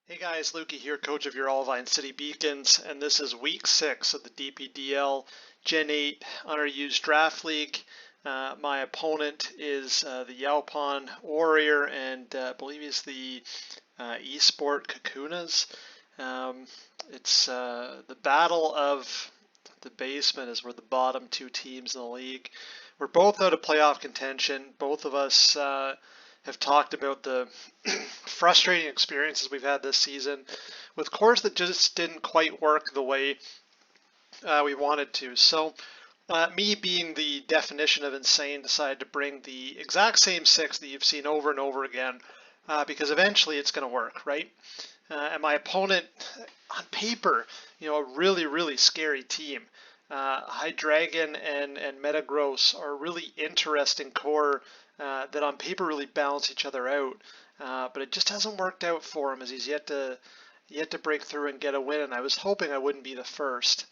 Hey guys, Lukey here, coach of your Olivine City Beacons, and this is week 6 of the DPDL Gen 8 Underused Draft League. My opponent is the Yaupon Warrior, and I believe he's the eSport Kakunas. It's the battle of the basement is we're the bottom two teams in the league. We're both out of playoff contention. Both of us have talked about the frustrating experiences we've had this season with cores that just didn't quite work the way we wanted to. So me being the definition of insane decided to bring the exact same 6 that you've seen over and over again because eventually it's going to work, right? And my opponent, on paper, a really, really scary team. Hydreigon and Metagross are a really interesting core that on paper really balance each other out. But it just hasn't worked out for him as he's yet to break through and get a win. And I was hoping I wouldn't be the first.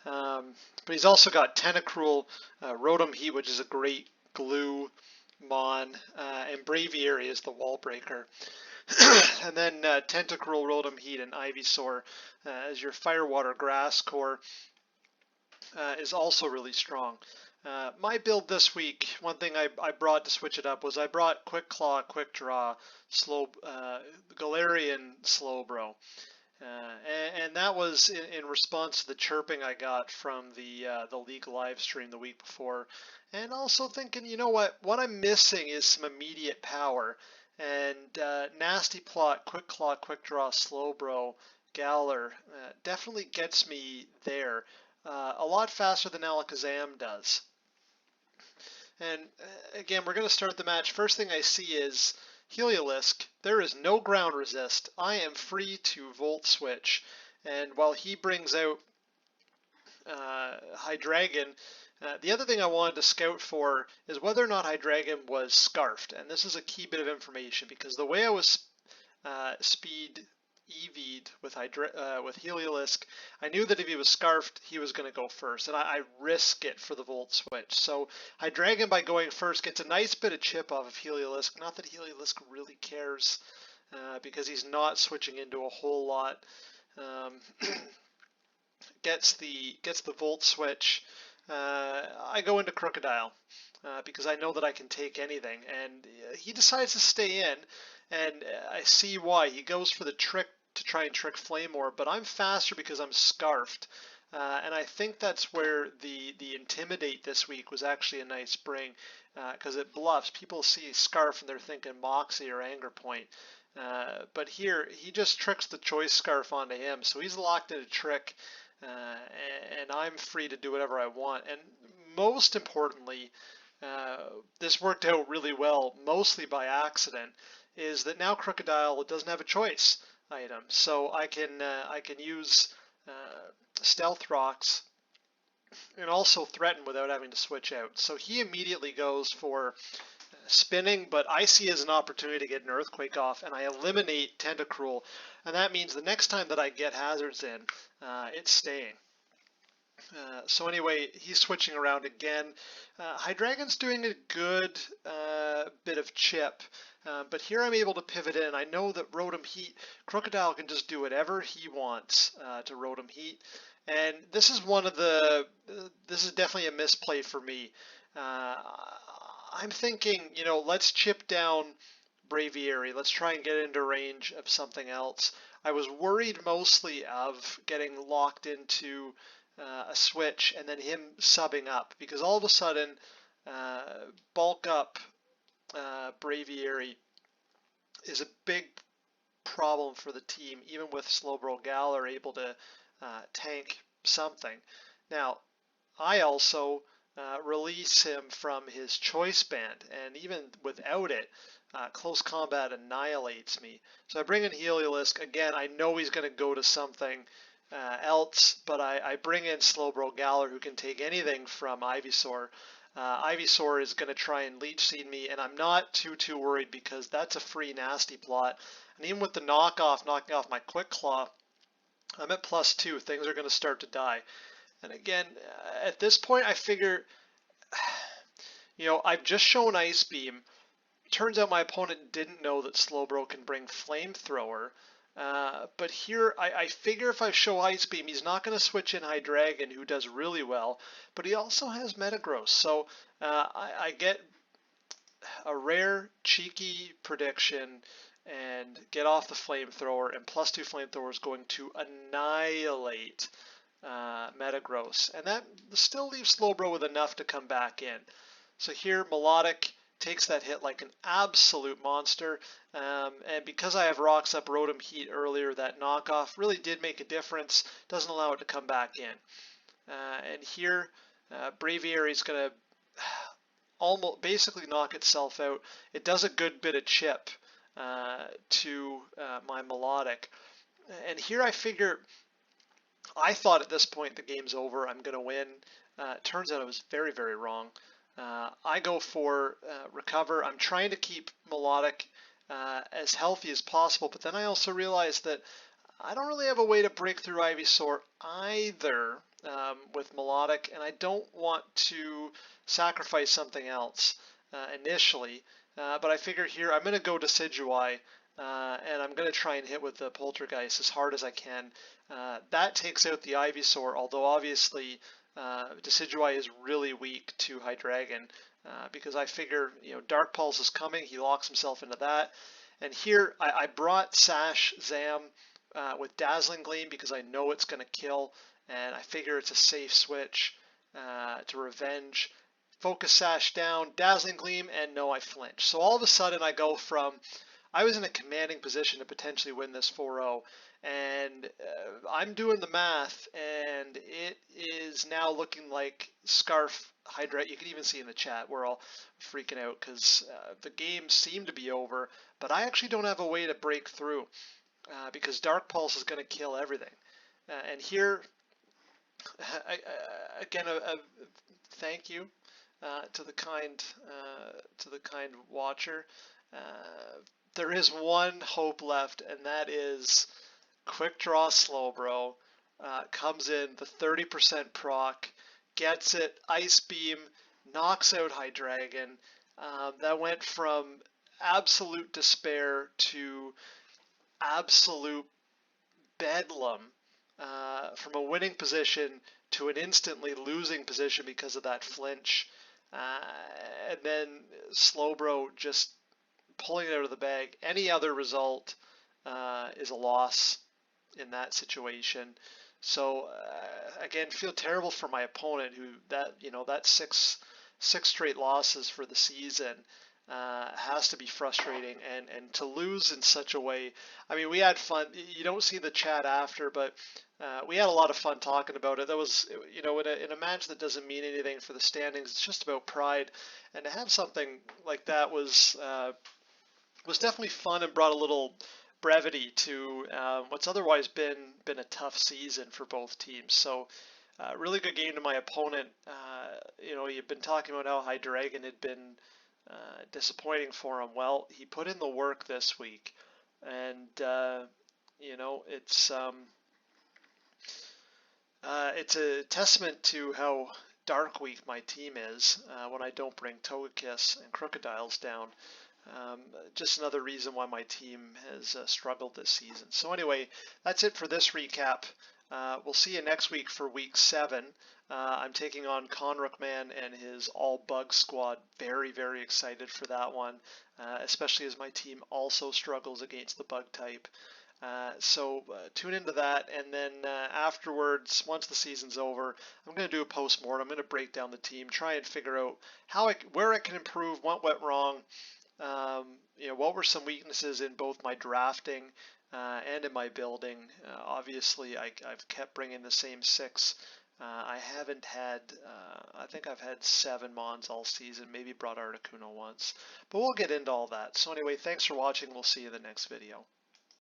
But he's also got Tentacruel, Rotom Heat, which is a great glue mon, and Braviary is the wall breaker. And then Tentacruel, Rotom Heat, and Ivysaur as your Firewater Grass core is also really strong. My build this week, one thing I brought to switch it up was I brought Quick Claw, Quick Draw, Galarian Slowbro. And that was in response to the chirping I got from the league live stream the week before, and also thinking, you know what I'm missing is some immediate power, and Nasty Plot, Quick Claw, Quick Draw, Slowbro, Galar definitely gets me there, a lot faster than Alakazam does. And again, we're going to start the match. First thing I see is Heliolisk. There is no ground resist. I am free to Volt Switch. And while he brings out Hydreigon, the other thing I wanted to scout for is whether or not Hydreigon was scarfed. And this is a key bit of information because the way I was speed EV'd with Heliolisk, I knew that if he was scarfed, he was going to go first, and I risk it for the Volt Switch. So Hydreigon, by going first, gets a nice bit of chip off of Heliolisk. Not that Heliolisk really cares, because he's not switching into a whole lot. Gets the Volt Switch. I go into Crocodile because I know that I can take anything, and he decides to stay in, and I see why. He goes for the trick to try and trick Flamor, but I'm faster because I'm scarfed, and I think that's where the Intimidate this week was actually a nice bring, because it bluffs. People see Scarf and they're thinking Moxie or Anger Point, but here he just tricks the Choice Scarf onto him, so he's locked in a trick. And I'm free to do whatever I want. And most importantly, this worked out really well, mostly by accident, is that now Crocodile doesn't have a choice item, so I can use Stealth Rocks and also threaten without having to switch out. So he immediately goes for spinning, but I see as an opportunity to get an Earthquake off, and I eliminate Tentacruel, and that means the next time that I get hazards in, it's staying. So anyway, he's switching around again. Hydreigon's doing a good bit of chip, but here I'm able to pivot in. I know that Rotom Heat, Crocodile can just do whatever he wants to Rotom Heat, and this is this is definitely a misplay for me. I'm thinking, let's chip down Braviary. Let's try and get into range of something else. I was worried mostly of getting locked into a switch and then him subbing up, because all of a sudden bulk up Braviary is a big problem for the team, even with Slowbro Galar able to tank something. Now, I also release him from his choice band, and even without it, close combat annihilates me. So I bring in Heliolisk. Again, I know he's going to go to something else, but I bring in Slowbro Galar, who can take anything from Ivysaur. Ivysaur is going to try and Leech Seed me, and I'm not too worried because that's a free Nasty Plot. And even with the knocking off my Quick Claw, I'm at +2. Things are going to start to die. And again, at this point, I figure, I've just shown Ice Beam. Turns out my opponent didn't know that Slowbro can bring Flamethrower. But here, I figure if I show Ice Beam, he's not going to switch in Hydreigon, who does really well, but he also has Metagross. So I get a rare, cheeky prediction and get off the Flamethrower, and +2 Flamethrower is going to annihilate Metagross. And that still leaves Slowbro with enough to come back in. So here, Melodic takes that hit like an absolute monster. And because I have Rocks Up, Rotom Heat earlier, that knockoff really did make a difference. Doesn't allow it to come back in. And here, Braviary is going to almost basically knock itself out. It does a good bit of chip to my Melodic. And here I figure, I thought at this point the game's over, I'm going to win. Turns out I was very, very wrong. I go for Recover. I'm trying to keep Melodic as healthy as possible, but then I also realized that I don't really have a way to break through Ivysaur either with Melodic, and I don't want to sacrifice something else initially. But I figure here I'm going to go Decidueye, and I'm going to try and hit with the Poltergeist as hard as I can. That takes out the Ivysaur, although obviously Decidueye is really weak to Hydreigon, because I figure, Dark Pulse is coming, he locks himself into that. And here I brought Sash Zam with Dazzling Gleam because I know it's going to kill, and I figure it's a safe switch to Revenge. Focus Sash down, Dazzling Gleam, and no, I flinch. So all of a sudden I go from, I was in a commanding position to potentially win this 4-0, and I'm doing the math, and it is now looking like Scarf Hydra. You can even see in the chat we're all freaking out because the game seemed to be over, but I actually don't have a way to break through because Dark Pulse is going to kill everything. And here, again, a thank you to the kind watcher. There is one hope left, and that is Quick Draw Slowbro. Comes in the 30% proc, gets it, Ice Beam, knocks out Hydreigon. That went from absolute despair to absolute bedlam, from a winning position to an instantly losing position because of that flinch. And then Slowbro just pulling it out of the bag. Any other result is a loss in that situation. So again, feel terrible for my opponent who that six straight losses for the season has to be frustrating, and to lose in such a way. I mean, we had fun. You don't see the chat after, but we had a lot of fun talking about it. That was, in a match that doesn't mean anything for the standings, it's just about pride, and to have something like that was definitely fun and brought a little brevity to what's otherwise been a tough season for both teams. So really good game to my opponent. You've been talking about how Hydreigon had been disappointing for him. Well, he put in the work this week, and it's a testament to how dark weak my team is when I don't bring Togekiss and Crocodiles down. Just another reason why my team has struggled this season. So anyway, that's it for this recap. We'll see you next week for week 7. I'm taking on Conrookman and his all bug squad. Very, very excited for that one, especially as my team also struggles against the bug type. So tune into that, and then afterwards, once the season's over, I'm going to do a post-mortem. I'm going to break down the team, try and figure out where I can improve, what went wrong. What were some weaknesses in both my drafting and in my building. Obviously, I've kept bringing the same 6. I haven't had, I think I've had 7 Mons all season, maybe brought Articuno once. But we'll get into all that. So anyway, thanks for watching. We'll see you in the next video.